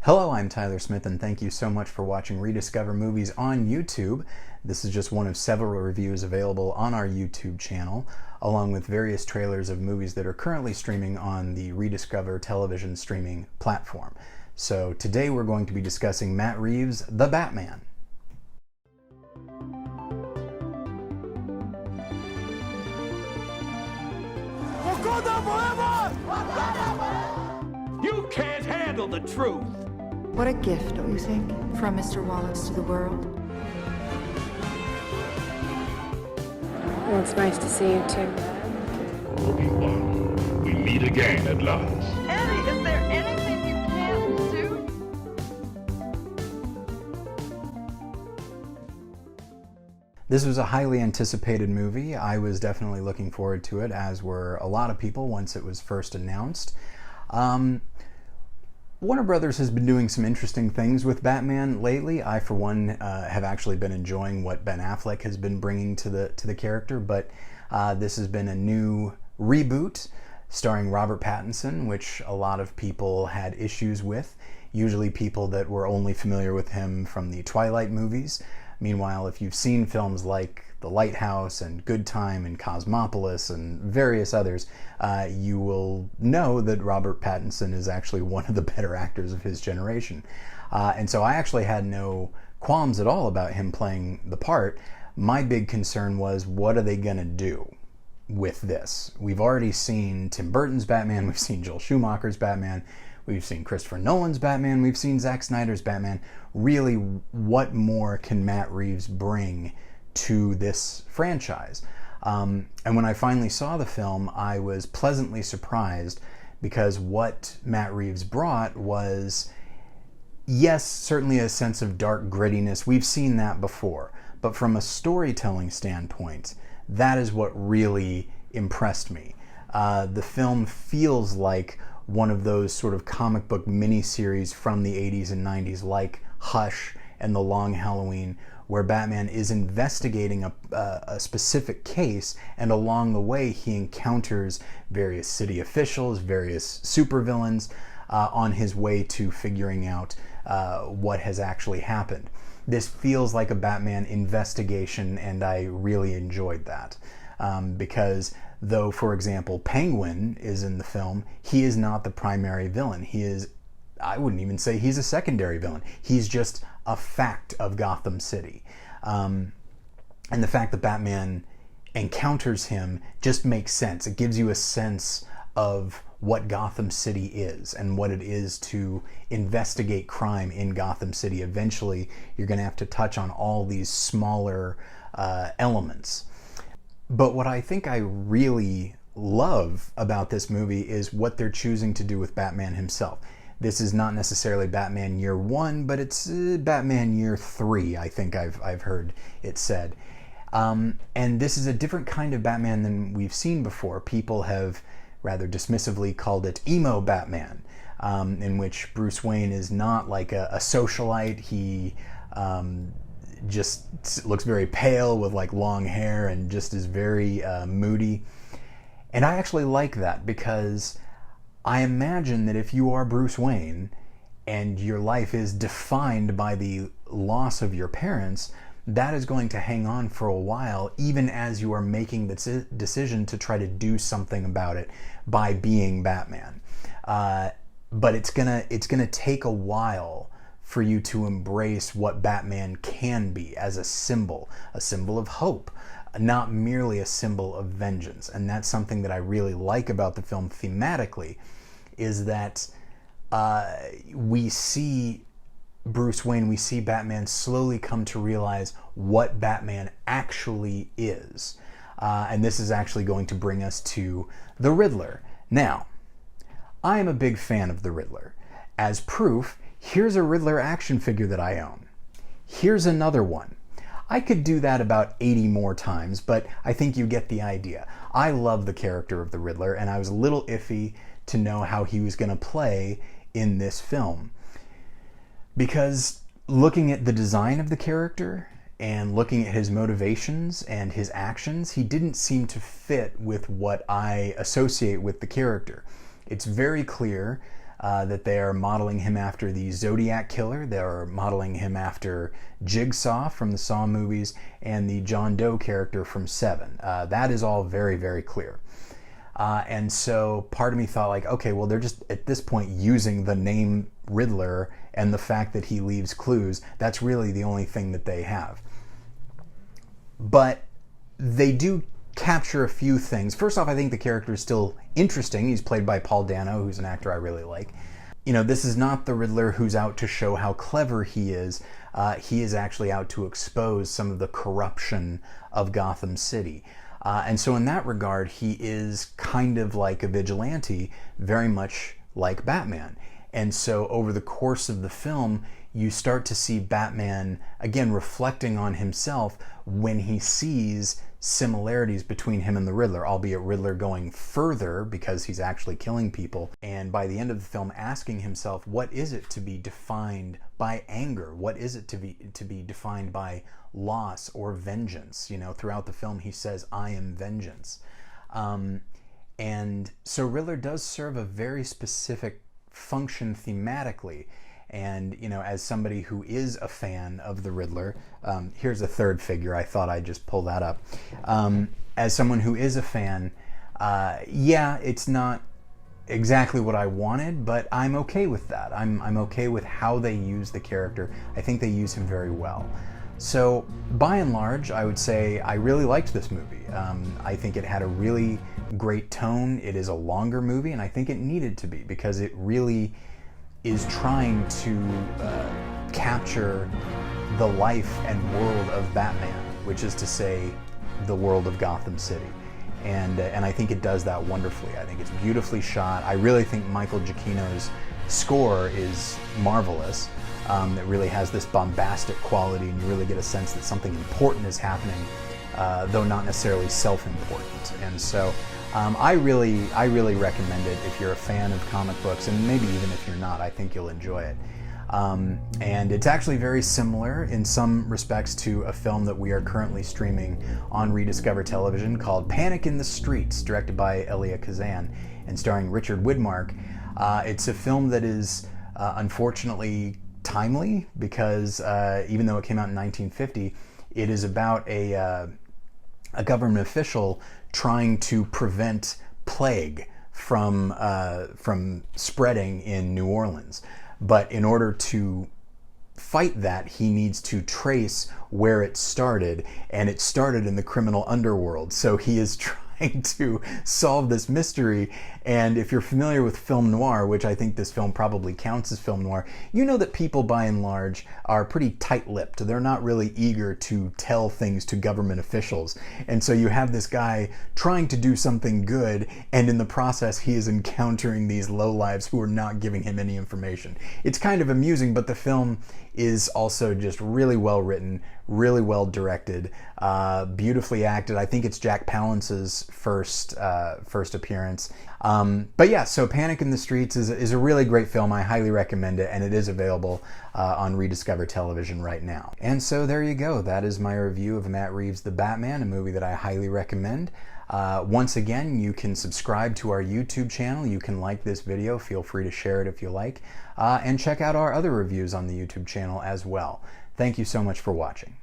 Hello, I'm Tyler Smith, and thank you so much for watching Rediscover Movies on YouTube. This is just one of several reviews available on our YouTube channel, along with various trailers of movies that are currently streaming on the Rediscover television streaming platform. So today we're going to be discussing Matt Reeves' The Batman. You can't handle the truth! What a gift, don't you think, from Mr. Wallace to the world? Well, it's nice to see you too. Obi-Wan, we meet again at last. Eddie, is there anything you can't do? This was a highly anticipated movie. I was definitely looking forward to it, as were a lot of people once it was first announced. Warner Brothers has been doing some interesting things with Batman lately. I, for one, have actually been enjoying what Ben Affleck has been bringing to the character, but this has been a new reboot starring Robert Pattinson, which a lot of people had issues with, usually people that were only familiar with him from the Twilight movies. Meanwhile, if you've seen films like The Lighthouse and Good Time and Cosmopolis and various others, you will know that Robert Pattinson is actually one of the better actors of his generation. And so I actually had no qualms at all about him playing the part. My big concern was, what are they going to do with this? We've already seen Tim Burton's Batman, we've seen Joel Schumacher's Batman, we've seen Christopher Nolan's Batman, we've seen Zack Snyder's Batman. Really, what more can Matt Reeves bring to this franchise? And when I finally saw the film, I was pleasantly surprised, because what Matt Reeves brought was, yes, certainly a sense of dark grittiness. We've seen that before. But from a storytelling standpoint, that is what really impressed me. The film feels like one of those sort of comic book miniseries from the 80s and 90s, like Hush and The Long Halloween, where Batman is investigating a specific case, and along the way he encounters various city officials, various supervillains, on his way to figuring out what has actually happened. This feels like a Batman investigation, and I really enjoyed that. Because though, for example, Penguin is in the film, he is not the primary villain. He is, I wouldn't even say he's a secondary villain. He's just a fact of Gotham City. And the fact that Batman encounters him just makes sense. It gives you a sense of what Gotham City is and what it is to investigate crime in Gotham City. Eventually, you're going to have to touch on all these smaller elements. But what I think I really love about this movie is what they're choosing to do with Batman himself. This is not necessarily Batman Year 1, but it's Batman Year 3, I think I've heard it said. And this is a different kind of Batman than we've seen before. People have rather dismissively called it emo Batman, in which Bruce Wayne is not like a socialite. He just looks very pale with like long hair and just is very moody. And I actually like that, because I imagine that if you are Bruce Wayne and your life is defined by the loss of your parents, that is going to hang on for a while, even as you are making the decision to try to do something about it by being Batman. But it's gonna take a while for you to embrace what Batman can be as a symbol of hope, not merely a symbol of vengeance. And that's something that I really like about the film thematically, is that we see Bruce Wayne, we see Batman slowly come to realize what Batman actually is. And this is actually going to bring us to the Riddler. Now, I am a big fan of the Riddler. As proof, here's a Riddler action figure that I own. Here's another one. I could do that about 80 more times, but I think you get the idea. I love the character of the Riddler, and I was a little iffy to know how he was going to play in this film. Because looking at the design of the character and looking at his motivations and his actions, he didn't seem to fit with what I associate with the character. It's very clear that they are modeling him after the Zodiac Killer, they're modeling him after Jigsaw from the Saw movies, and the John Doe character from Seven. That is all very, very clear. And so part of me thought like, okay, well, they're just at this point using the name Riddler and the fact that he leaves clues. That's really the only thing that they have. But they do capture a few things. First off, I think the character is still interesting. He's played by Paul Dano, who's an actor I really like. You know, this is not the Riddler who's out to show how clever he is. He is actually out to expose some of the corruption of Gotham City. And so in that regard, he is kind of like a vigilante, very much like Batman. And so over the course of the film, you start to see Batman, again, reflecting on himself when he sees similarities between him and the Riddler, albeit Riddler going further because he's actually killing people. And by the end of the film, asking himself, what is it to be defined by anger? What is it to be defined by loss or vengeance? You know, throughout the film, he says, I am vengeance. And so Riddler does serve a very specific function thematically. And, you know, as somebody who is a fan of the Riddler, here's a third figure, I thought I'd just pull that up. As someone who is a fan, yeah, it's not exactly what I wanted, but I'm okay with that. I'm okay with how they use the character. I think they use him very well. So, by and large, I would say I really liked this movie. I think it had a really great tone. It is a longer movie, and I think it needed to be, because it really is trying to capture the life and world of Batman, which is to say, the world of Gotham City. And I think it does that wonderfully. I think it's beautifully shot. I really think Michael Giacchino's score is marvelous. It really has this bombastic quality, and you really get a sense that something important is happening, though not necessarily self-important. And so I really recommend it if you're a fan of comic books, and maybe even if you're not, I think you'll enjoy it. And it's actually very similar in some respects to a film that we are currently streaming on Rediscover Television called Panic in the Streets, directed by Elia Kazan and starring Richard Widmark. It's a film that is unfortunately timely, because even though it came out in 1950, it is about a government official trying to prevent plague from spreading in New Orleans. But in order to fight that, he needs to trace where it started, and it started in the criminal underworld. So he is trying to solve this mystery. And if you're familiar with film noir, which I think this film probably counts as film noir, you know that people by and large are pretty tight-lipped. They're not really eager to tell things to government officials. And so you have this guy trying to do something good, and in the process he is encountering these lowlives who are not giving him any information. It's kind of amusing, but the film is also just really well written, really well directed, beautifully acted. I think it's Jack Palance's first appearance. But yeah, so Panic in the Streets is a really great film. I highly recommend it, and it is available on Rediscover Television right now. And so there you go. That is my review of Matt Reeves' The Batman, a movie that I highly recommend. Once again, you can subscribe to our YouTube channel. You can like this video. Feel free to share it if you like. And check out our other reviews on the YouTube channel as well. Thank you so much for watching.